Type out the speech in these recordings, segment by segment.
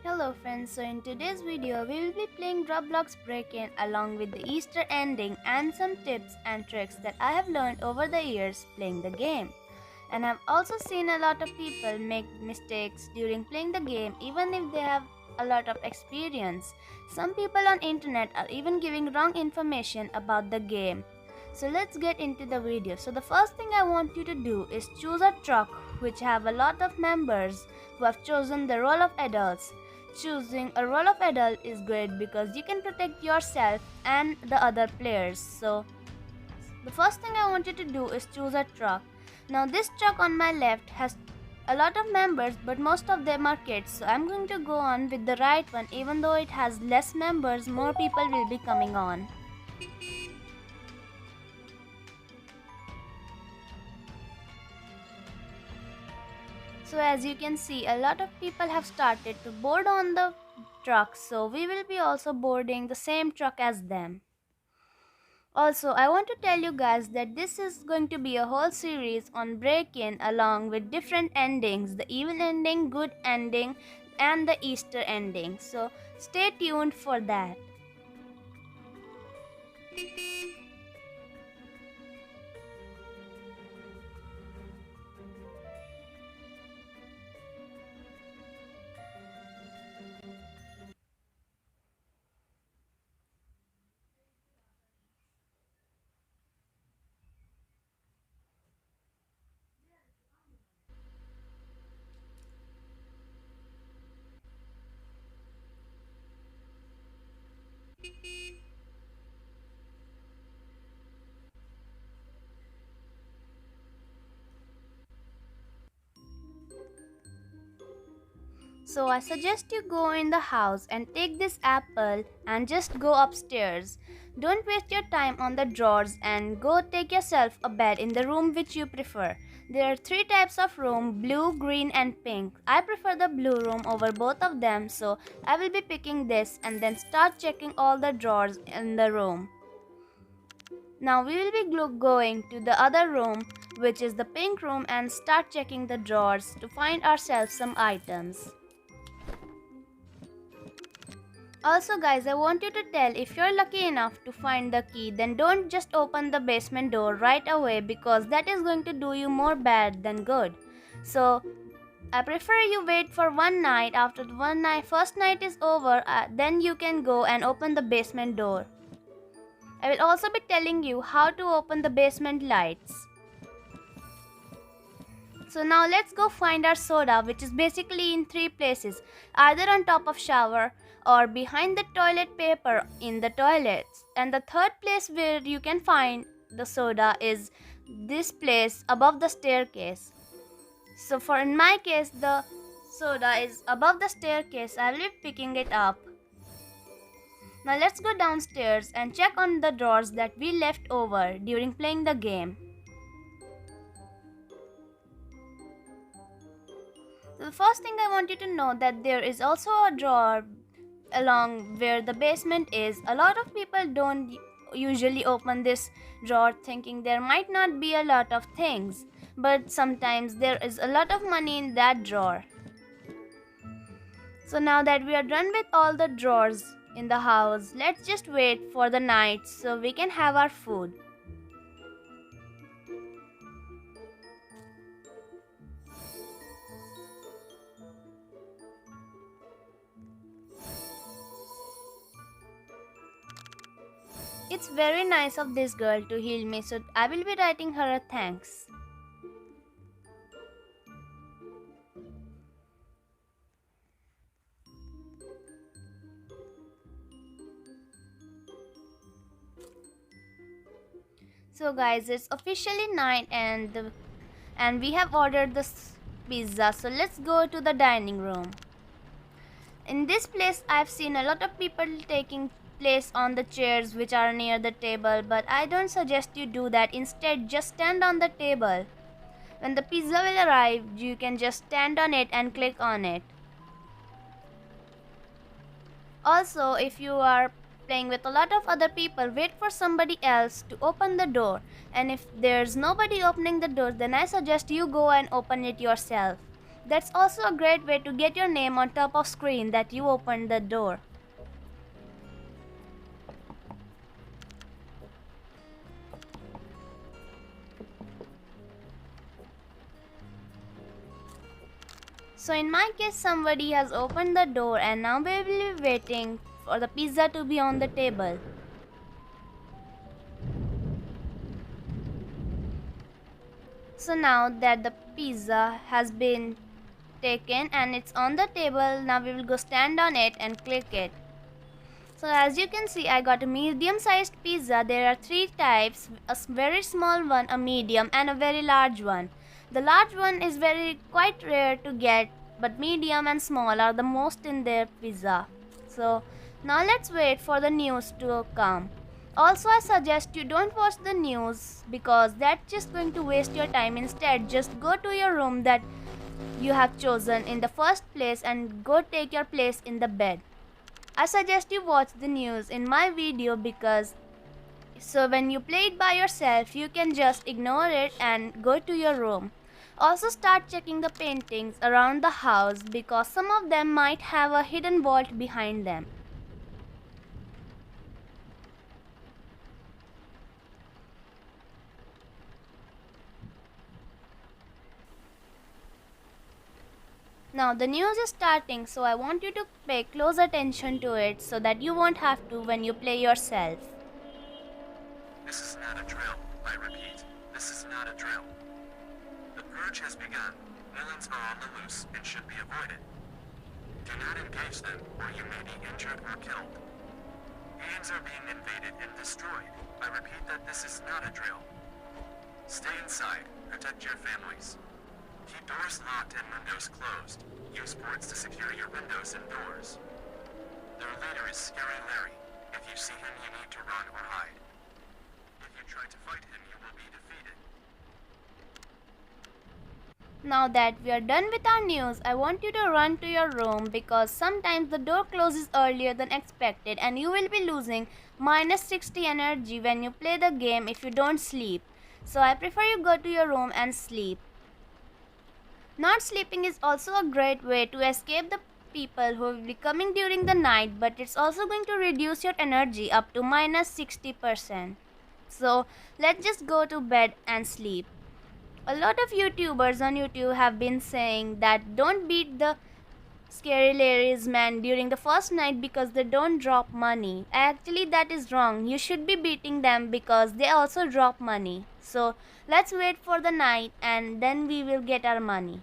Hello friends, so in today's video we will be playing Roblox Break-In along with the Easter ending and some tips and tricks that I have learned over the years playing the game. And I've also seen a lot of people make mistakes during playing the game even if they have a lot of experience. Some people on internet are even giving wrong information about the game. So let's get into the video. So the first thing I want you to do is choose a truck which have a lot of members who have chosen the role of adults. Choosing a role of adult is great because you can protect yourself and the other players. So the first thing I want you to do is choose a truck. Now this truck on my left has a lot of members but most of them are kids, so I'm going to go on with the right one. Even though it has less members, more people will be coming on. So as you can see, a lot of people have started to board on the truck, so we will be also boarding the same truck as them. Also, I want to tell you guys that this is going to be a whole series on Break-In along with different endings, the evil ending, good ending, and the Easter ending. So stay tuned for that. So I suggest you go in the house and take this apple and just go upstairs. Don't waste your time on the drawers and go take yourself a bed in the room which you prefer. There are three types of room: blue, green and pink. I prefer the blue room over both of them, so I will be picking this and then start checking all the drawers in the room. Now we will be going to the other room, which is the pink room, and start checking the drawers to find ourselves some items. Also guys, I want you to tell, if you're lucky enough to find the key, then don't just open the basement door right away because that is going to do you more bad than good. So I prefer you wait for one night. After the first night is over, then you can go and open the basement door. I will also be telling you how to open the basement lights. So now let's go find our soda, which is basically in three places, either on top of shower or behind the toilet paper in the toilets. And the third place where you can find the soda is this place above the staircase. So for in my case, the soda is above the staircase. I will be picking it up. Now let's go downstairs and check on the drawers that we left over during playing the game. The first thing I want you to know that there is also a drawer along where the basement is. A lot of people don't usually open this drawer thinking there might not be a lot of things, but sometimes there is a lot of money in that drawer. So now that we are done with all the drawers in the house, let's just wait for the night so we can have our food. It's very nice of this girl to heal me, so I will be writing her a thanks. So guys, it's officially night and we have ordered this pizza, so let's go to the dining room. In this place I've seen a lot of people taking place on the chairs which are near the table, but I don't suggest you do that. Instead, just stand on the table. When the pizza will arrive, you can just stand on it and click on it. Also, if you are playing with a lot of other people, wait for somebody else to open the door, and if there's nobody opening the door, then I suggest you go and open it yourself. That's also a great way to get your name on top of screen that you opened the door. So in my case, somebody has opened the door and now we will be waiting for the pizza to be on the table. So now that the pizza has been taken and it's on the table, now we will go stand on it and click it. So as you can see, I got a medium sized pizza. There are three types, a very small one, a medium and a very large one. The large one is quite rare to get, but medium and small are the most in their pizza. So now let's wait for the news to come. Also, I suggest you don't watch the news because that's just going to waste your time. Instead, just go to your room that you have chosen in the first place and go take your place in the bed. I suggest you watch the news in my video because so when you play it by yourself, you can just ignore it and go to your room. Also start checking the paintings around the house because some of them might have a hidden vault behind them. Now the news is starting, so I want you to pay close attention to it so that you won't have to when you play yourself. This is not a drill. I repeat, this is not a drill. The purge has begun. Villains are on the loose and should be avoided. Do not engage them, or you may be injured or killed. Games are being invaded and destroyed. I repeat that this is not a drill. Stay inside. Protect your families. Keep doors locked and windows closed. Use boards to secure your windows and doors. Their leader is Scary Larry. If you see him, you need to run or hide. If you try to fight him, you will be defeated. Now that we are done with our news, I want you to run to your room because sometimes the door closes earlier than expected and you will be losing minus 60 energy when you play the game if you don't sleep. So I prefer you go to your room and sleep. Not sleeping is also a great way to escape the people who will be coming during the night, but it's also going to reduce your energy up to minus 60%. So let's just go to bed and sleep. A lot of YouTubers on YouTube have been saying that don't beat the Scary Larry's men during the first night because they don't drop money. Actually, that is wrong. You should be beating them because they also drop money. So let's wait for the night and then we will get our money.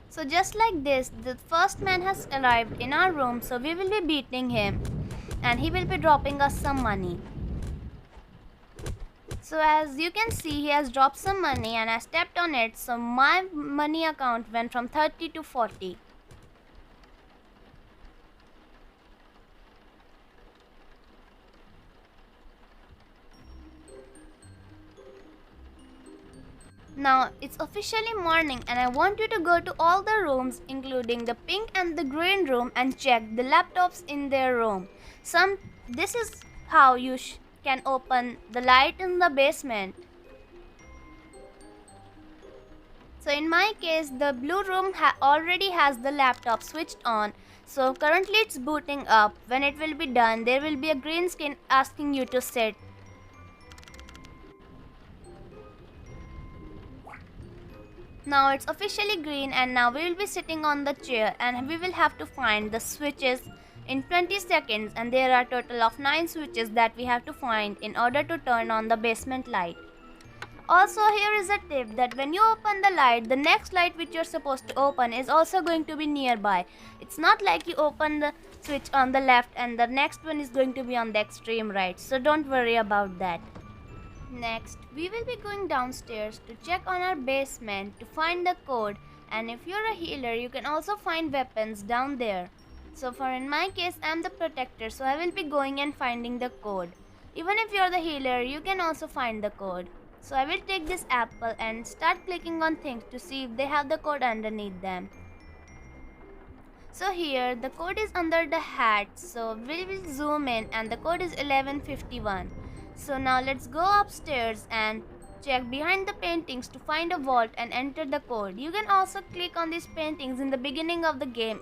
So just like this, the first man has arrived in our room, so we will be beating him and he will be dropping us some money. So as you can see, he has dropped some money and I stepped on it, so my money account went from 30 to 40. Now it's officially morning and I want you to go to all the rooms including the pink and the green room and check the laptops in their room. This is how you can open the light in the basement. So in my case, the blue room already has the laptop switched on. So currently it's booting up. When it will be done, there will be a green screen asking you to sit. Now it's officially green and now we will be sitting on the chair and we will have to find the switches in 20 seconds and there are a total of 9 switches that we have to find in order to turn on the basement light. Also, here is a tip that when you open the light, the next light which you're supposed to open is also going to be nearby. It's not like you open the switch on the left and the next one is going to be on the extreme right, so don't worry about that. Next, we will be going downstairs to check on our basement to find the code, and if you're a healer, you can also find weapons down there. So for in my case, I'm the protector, so I will be going and finding the code. Even if you're the healer, you can also find the code. So I will take this apple and start clicking on things to see if they have the code underneath them. So here the code is under the hat, so we will zoom in and the code is 1151. So now let's go upstairs and check behind the paintings to find a vault and enter the code. You can also click on these paintings in the beginning of the game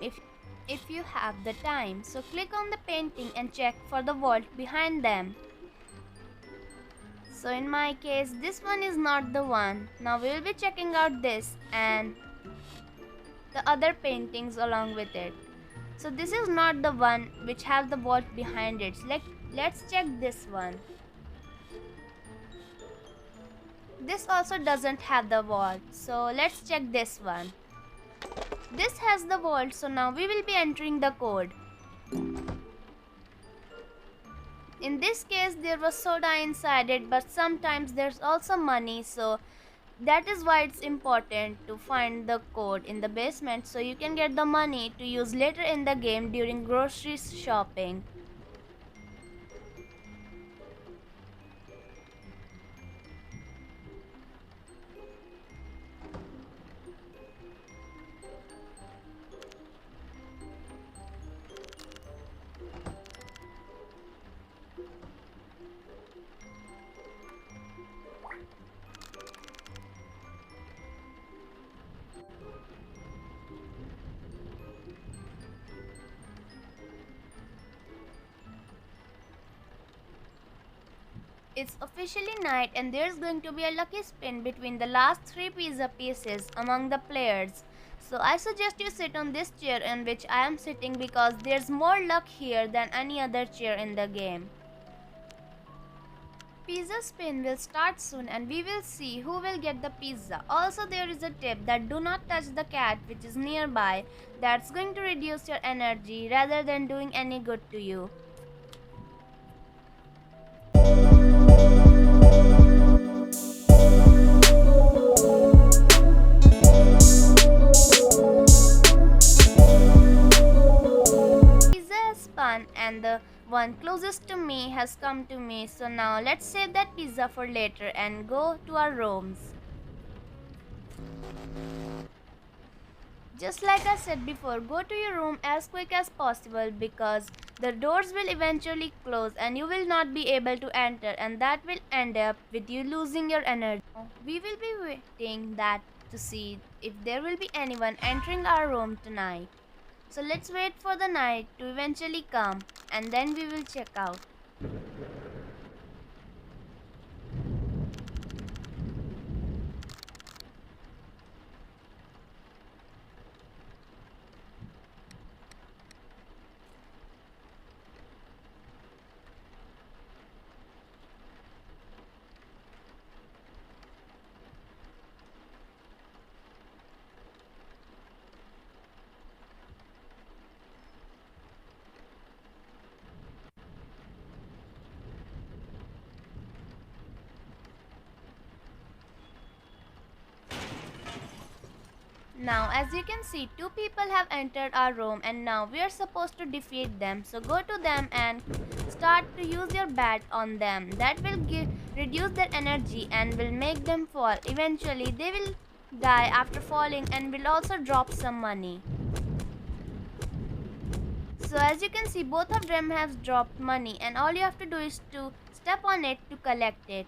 if you have the time. So click on the painting and check for the vault behind them. So in my case this one is not the one. Now we will be checking out this and the other paintings along with it. So this is not the one which has the vault behind it. Let's check this one. This also doesn't have the vault. So let's check this one. This has the vault, so now we will be entering the code. In this case there was soda inside it, but sometimes there's also money, so that is why it's important to find the code in the basement so you can get the money to use later in the game during grocery shopping. It's officially night and there's going to be a lucky spin between the last 3 pizza pieces among the players. So I suggest you sit on this chair in which I am sitting because there's more luck here than any other chair in the game. Pizza spin will start soon and we will see who will get the pizza. Also there is a tip that do not touch the cat which is nearby. That's going to reduce your energy rather than doing any good to you. And the one closest to me has come to me, so now let's save that pizza for later and go to our rooms. Just like I said before, go to your room as quick as possible because the doors will eventually close and you will not be able to enter, and that will end up with you losing your energy. We will be waiting that to see if there will be anyone entering our room tonight. So let's wait for the night to eventually come and then we will check out. Now as you can see, 2 people have entered our room and now we are supposed to defeat them. So go to them and start to use your bat on them. That will reduce their energy and will make them fall. Eventually they will die after falling and will also drop some money. So as you can see, both of them have dropped money and all you have to do is to step on it to collect it.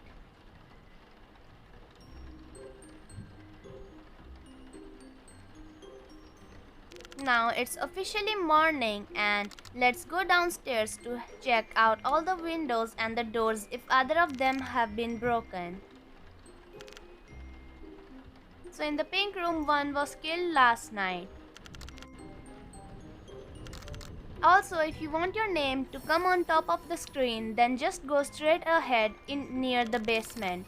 Now it's officially morning and let's go downstairs to check out all the windows and the doors if either of them have been broken. So in the pink room, one was killed last night. Also, if you want your name to come on top of the screen, then just go straight ahead in near the basement.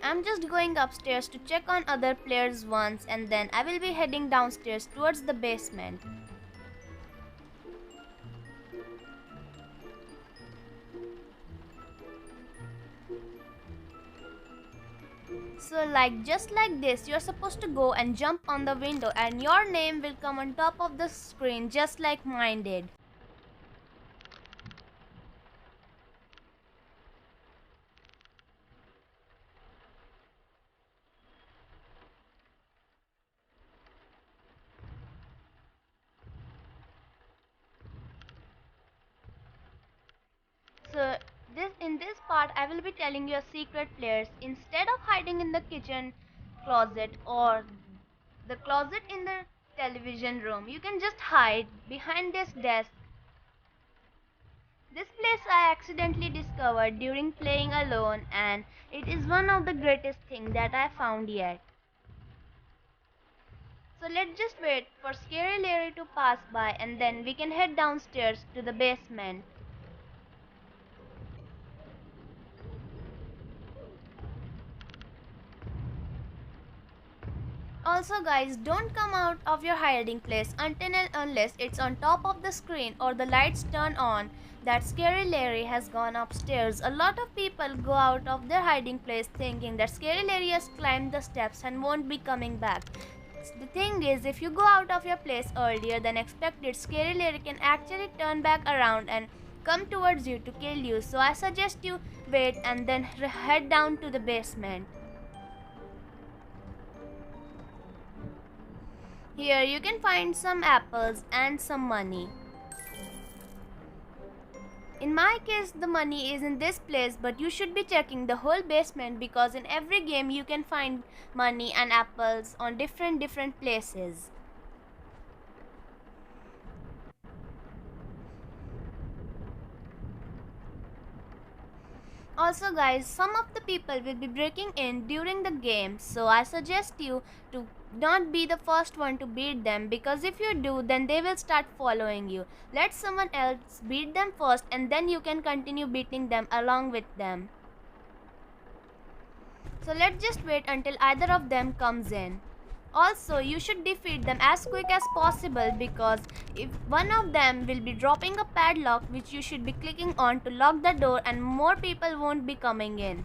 I'm just going upstairs to check on other players once and then I will be heading downstairs towards the basement. So just like this, you're supposed to go and jump on the window and your name will come on top of the screen just like mine did. So in this part I will be telling you a secret players. Instead of hiding in the kitchen closet or the closet in the television room, you can just hide behind this desk. This place I accidentally discovered during playing alone, and it is one of the greatest things that I found yet. So let's just wait for Scary Larry to pass by and then we can head downstairs to the basement. Also guys, don't come out of your hiding place until and unless it's on top of the screen or the lights turn on that Scary Larry has gone upstairs. A lot of people go out of their hiding place thinking that Scary Larry has climbed the steps and won't be coming back. The thing is, if you go out of your place earlier than expected, Scary Larry can actually turn back around and come towards you to kill you. So I suggest you wait and then head down to the basement. Here you can find some apples and some money. In my case, the money is in this place, but you should be checking the whole basement because in every game you can find money and apples on different places. Also guys, some of the people will be breaking in during the game, so I suggest you to not be the first one to beat them, because if you do, then they will start following you. Let someone else beat them first and then you can continue beating them along with them. So let's just wait until either of them comes in. Also, you should defeat them as quick as possible, because if one of them will be dropping a padlock which you should be clicking on to lock the door and more people won't be coming in.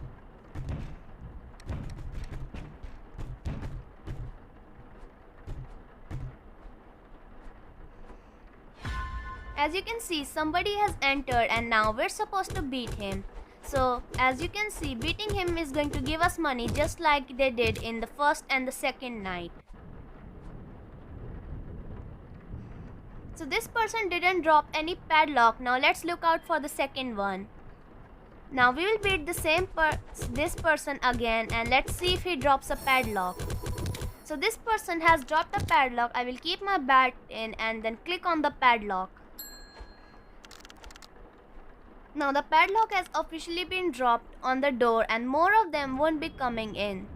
As you can see, somebody has entered and now we're supposed to beat him. So as you can see, beating him is going to give us money just like they did in the first and the second night. So this person didn't drop any padlock. Now let's look out for the second one. Now we will beat this person again and let's see if he drops a padlock. So this person has dropped a padlock. I will keep my bat in and then click on the padlock. Now the padlock has officially been dropped on the door and more of them won't be coming in.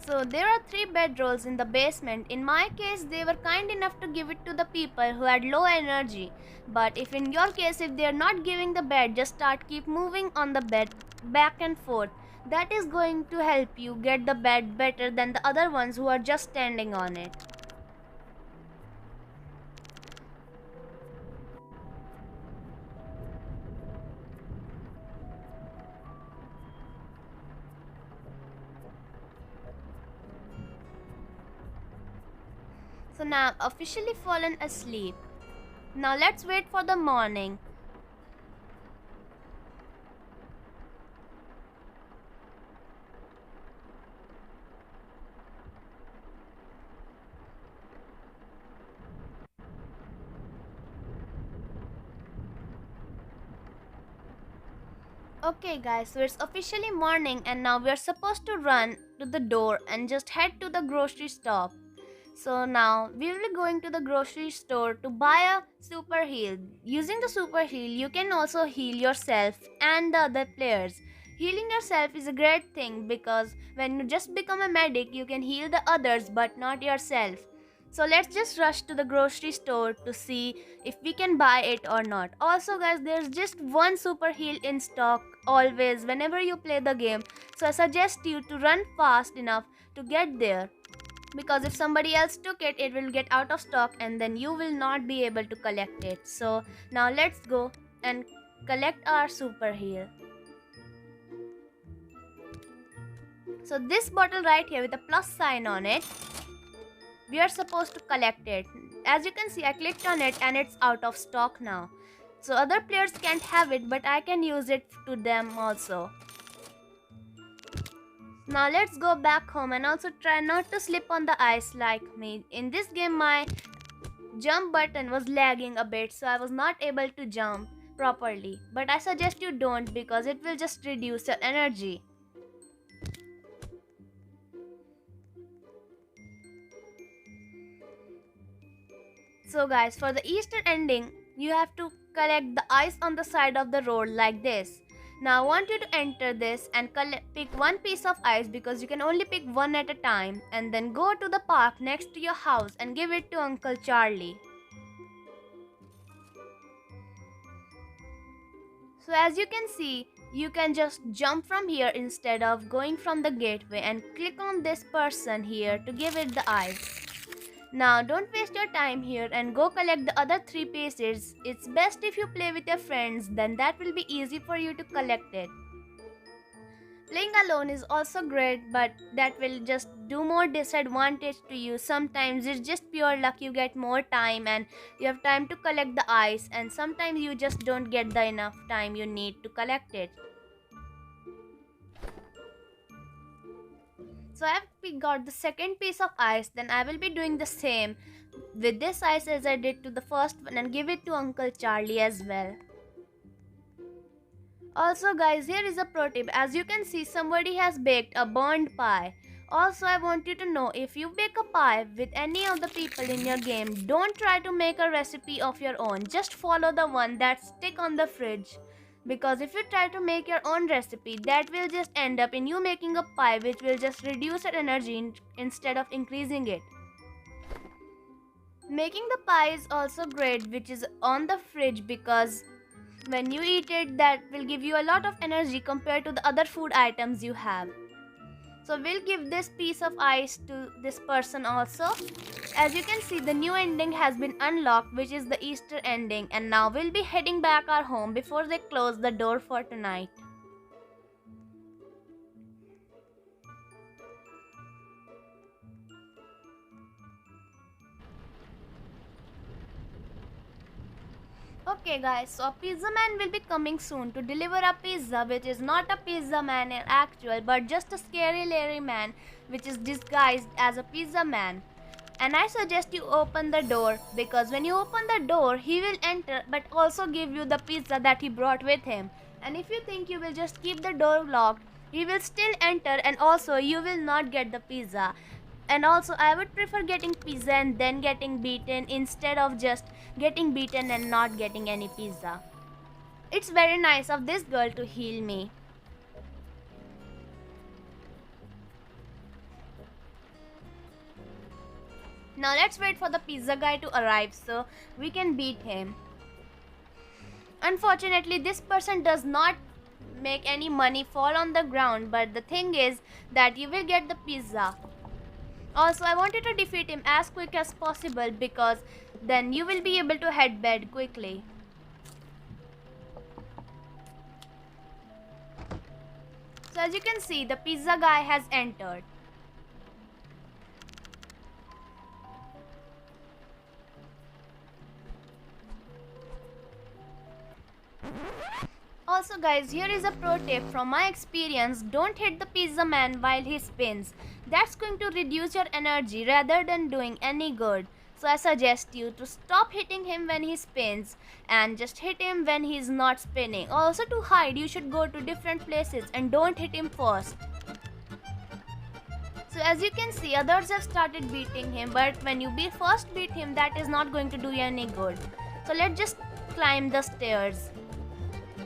So there are 3 bedrolls in the basement. In my case, they were kind enough to give it to the people who had low energy. But if in your case, if they are not giving the bed, just keep moving on the bed back and forth. That is going to help you get the bed better than the other ones who are just standing on it. So now I've officially fallen asleep. Now let's wait for the morning. Okay guys, so it's officially morning and now we're supposed to run to the door and just head to the grocery store. So now we will be going to the grocery store to buy a super heal. Using the super heal, you can also heal yourself and the other players. Healing yourself is a great thing because when you just become a medic, you can heal the others but not yourself. So let's just rush to the grocery store to see if we can buy it or not. Also guys, there's just one super heal in stock always whenever you play the game. So I suggest you to run fast enough to get there, because if somebody else took it, it will get out of stock and then you will not be able to collect it. So now let's go and collect our super heal. So this bottle right here with a plus sign on it, we are supposed to collect it. As you can see, I clicked on it and it's out of stock now. So other players can't have it, but I can use it to them also. Now let's go back home and also try not to slip on the ice like me. In this game, my jump button was lagging a bit, so I was not able to jump properly. But I suggest you don't, because it will just reduce your energy. So guys, for the Easter ending, you have to collect the ice on the side of the road like this. Now I want you to enter this and pick one piece of ice, because you can only pick one at a time, and then go to the park next to your house and give it to Uncle Charlie. So as you can see, you can just jump from here instead of going from the gateway, and click on this person here to give it the ice. Now don't waste your time here and go collect the other 3 pieces. It's best if you play with your friends, then that will be easy for you to collect it. Playing alone is also great, but that will just do more disadvantage to you. Sometimes it's just pure luck, you get more time and you have time to collect the ice, and sometimes you just don't get the enough time you need to collect it. So I've got the second piece of ice, then I will be doing the same with this ice as I did to the first one and give it to Uncle Charlie as well. Also guys, here is a pro tip. As you can see, somebody has baked a burned pie. Also, I want you to know, if you bake a pie with any of the people in your game, don't try to make a recipe of your own. Just follow the one that's stick on the fridge. Because if you try to make your own recipe, that will just end up in you making a pie which will just reduce your energy instead of increasing it. Making the pie is also great, which is on the fridge, because when you eat it, that will give you a lot of energy compared to the other food items you have. So we'll give this piece of ice to this person also. As you can see, the new ending has been unlocked, which is the Easter ending, and now we'll be heading back our home before they close the door for tonight. Okay guys, so a pizza man will be coming soon to deliver a pizza, which is not a pizza man in actual, but just a scary Larry man which is disguised as a pizza man. And I suggest you open the door, because when you open the door, he will enter but also give you the pizza that he brought with him. And if you think you will just keep the door locked, he will still enter, and also you will not get the pizza. And also, I would prefer getting pizza and then getting beaten instead of just getting beaten and not getting any pizza. It's very nice of this girl to heal me. Now let's wait for the pizza guy to arrive so we can beat him. Unfortunately, this person does not make any money fall on the ground, but the thing is that you will get the pizza. Also, I wanted to defeat him as quick as possible, because then you will be able to head bed quickly. So as you can see, the pizza guy has entered. Also guys, here is a pro tip from my experience. Don't hit the pizza man while he spins. That's going to reduce your energy rather than doing any good. So I suggest you to stop hitting him when he spins and just hit him when he's not spinning. Also, to hide, you should go to different places and don't hit him first. So as you can see, others have started beating him, but when you first beat him, that is not going to do you any good. So let's just climb the stairs.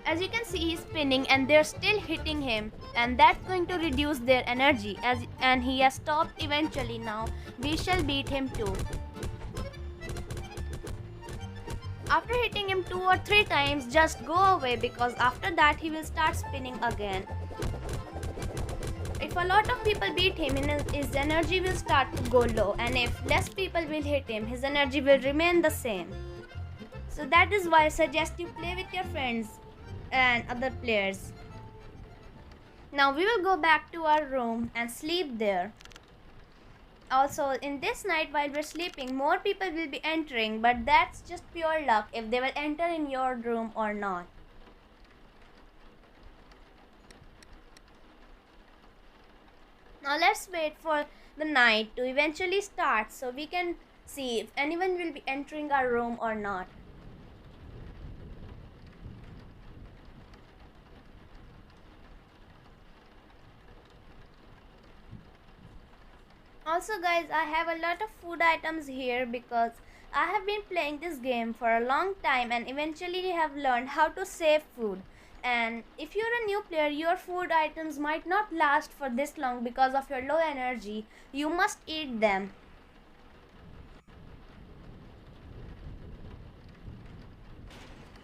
As you can see, he's spinning and they're still hitting him, and that's going to reduce their energy, and he has stopped eventually. Now we shall beat him too. After hitting him 2 or 3 times, just go away, because after that he will start spinning again. If a lot of people beat him, his energy will start to go low, and if less people will hit him, his energy will remain the same. So that is why I suggest you play with your friends and other players. Now we will go back to our room and sleep there. Also, in this night while we're sleeping, more people will be entering, but that's just pure luck if they will enter in your room or not. Now let's wait for the night to eventually start so we can see if anyone will be entering our room or not. Also guys, I have a lot of food items here because I have been playing this game for a long time and eventually have learned how to save food. And if you're a new player, your food items might not last for this long because of your low energy. You must eat them.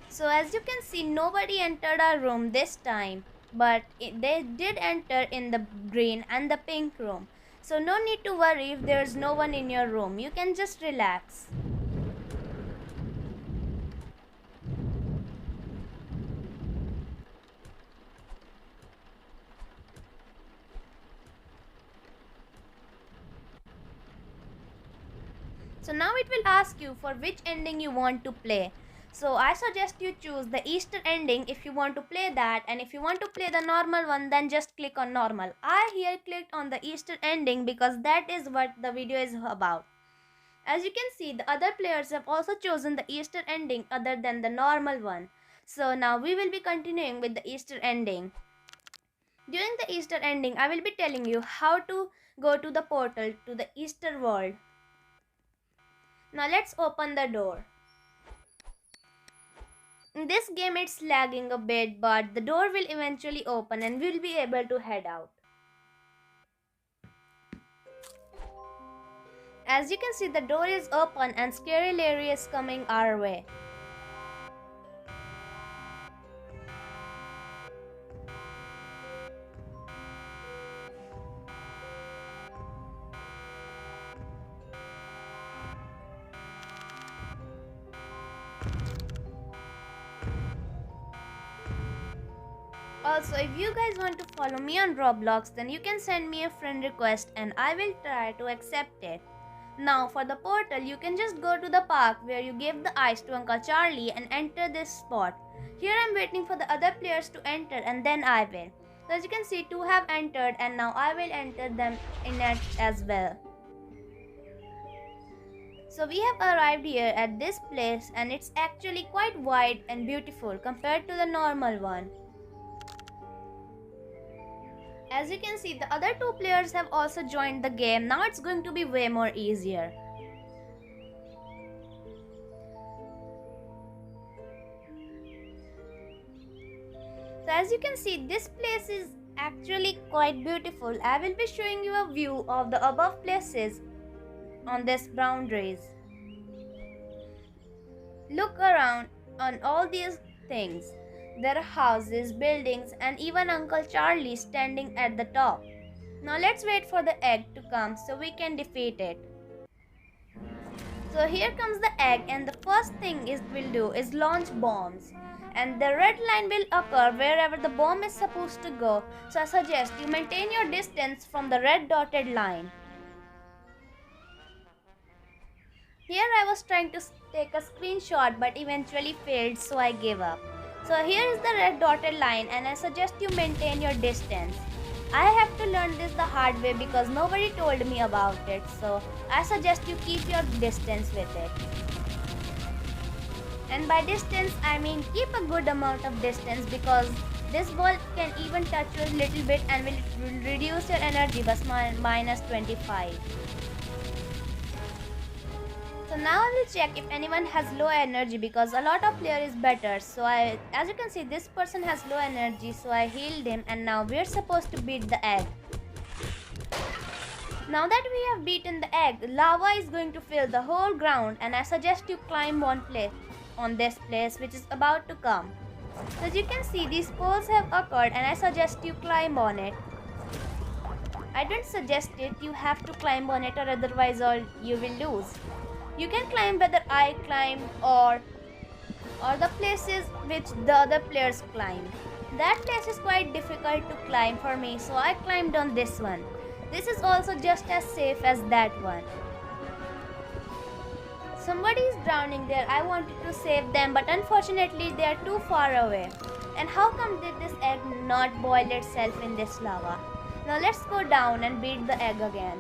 So as you can see, nobody entered our room this time, but they did enter in the green and the pink room. So no need to worry if there's no one in your room. You can just relax. So now it will ask you for which ending you want to play. So I suggest you choose the Easter ending if you want to play that, and if you want to play the normal one, then just click on normal. I here clicked on the Easter ending because that is what the video is about. As you can see, the other players have also chosen the Easter ending other than the normal one. So now we will be continuing with the Easter ending. During the Easter ending, I will be telling you how to go to the portal to the Easter world. Now let's open the door. In this game it's lagging a bit, but the door will eventually open and we'll be able to head out. As you can see, the door is open and scary Larry is coming our way. Also, if you guys want to follow me on Roblox, then you can send me a friend request and I will try to accept it. Now for the portal, you can just go to the park where you give the ice to Uncle Charlie and enter this spot. Here I'm waiting for the other players to enter and then I will. So as you can see, two have entered and now I will enter them in it as well. So we have arrived here at this place and it's actually quite wide and beautiful compared to the normal one. As you can see, the other two players have also joined the game. Now it's going to be way more easier. So as you can see, this place is actually quite beautiful. I will be showing you a view of the above places on this boundaries. Look around on all these things. There are houses, buildings, and even Uncle Charlie standing at the top. Now let's wait for the egg to come so we can defeat it. So here comes the egg, and the first thing it will do is launch bombs. And the red line will occur wherever the bomb is supposed to go. So I suggest you maintain your distance from the red dotted line. Here I was trying to take a screenshot but eventually failed, so I gave up. So here is the red dotted line and I suggest you maintain your distance. I have to learn this the hard way because nobody told me about it. So I suggest you keep your distance with it. And by distance I mean keep a good amount of distance because this ball can even touch you a little bit and will reduce your energy by minus 25. So now I will check if anyone has low energy because a lot of player is better. So as you can see, this person has low energy, so I healed him and now we're supposed to beat the egg. Now that we have beaten the egg, lava is going to fill the whole ground and I suggest you climb on this place which is about to come. So as you can see, these poles have occurred and I suggest you climb on it. I don't suggest it, you have to climb on it or otherwise you will lose. You can climb whether I climb or the places which the other players climb. That place is quite difficult to climb for me, so I climbed on this one. This is also just as safe as that one. Somebody is drowning there. I wanted to save them, but unfortunately they are too far away. And how come did this egg not boil itself in this lava? Now let's go down and beat the egg again.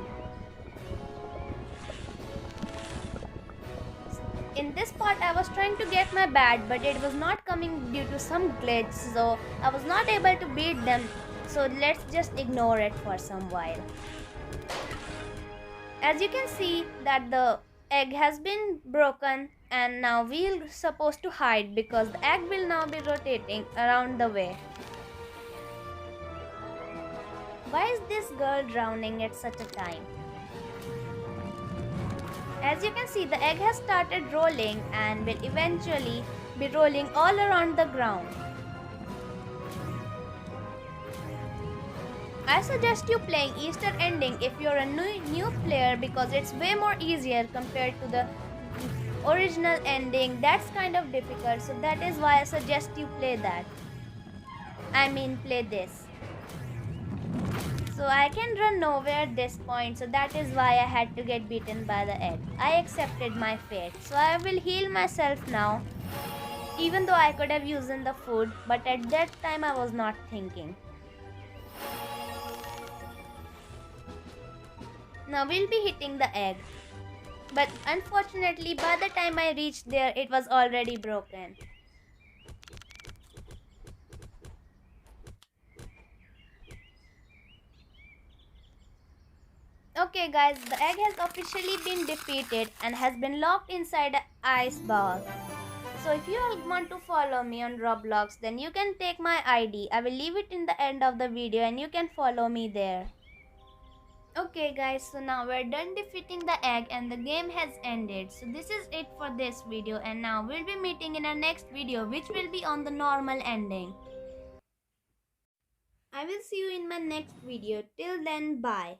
in this part I was trying to get my bat, but it was not coming due to some glitch, so I was not able to beat them. So let's just ignore it for some while. As you can see that the egg has been broken, and now we're supposed to hide because the egg will now be rotating around the way. Why is this girl drowning at such a time? As you can see, the egg has started rolling and will eventually be rolling all around the ground. I suggest you playing Easter Ending if you're a new player because it's way more easier compared to the original ending. That's kind of difficult, so that is why I suggest you play that. Play this. So I can run nowhere at this point, so that is why I had to get beaten by the egg. I accepted my fate, so I will heal myself now. Even though I could have used the food, but at that time I was not thinking. Now we'll be hitting the egg. But unfortunately, by the time I reached there, it was already broken. Okay guys, the egg has officially been defeated and has been locked inside an ice ball. So if you all want to follow me on Roblox, then you can take my ID. I will leave it in the end of the video and you can follow me there. Okay guys, so now we're done defeating the egg and the game has ended. So this is it for this video, and now we'll be meeting in our next video, which will be on the normal ending. I will see you in my next video. Till then, bye.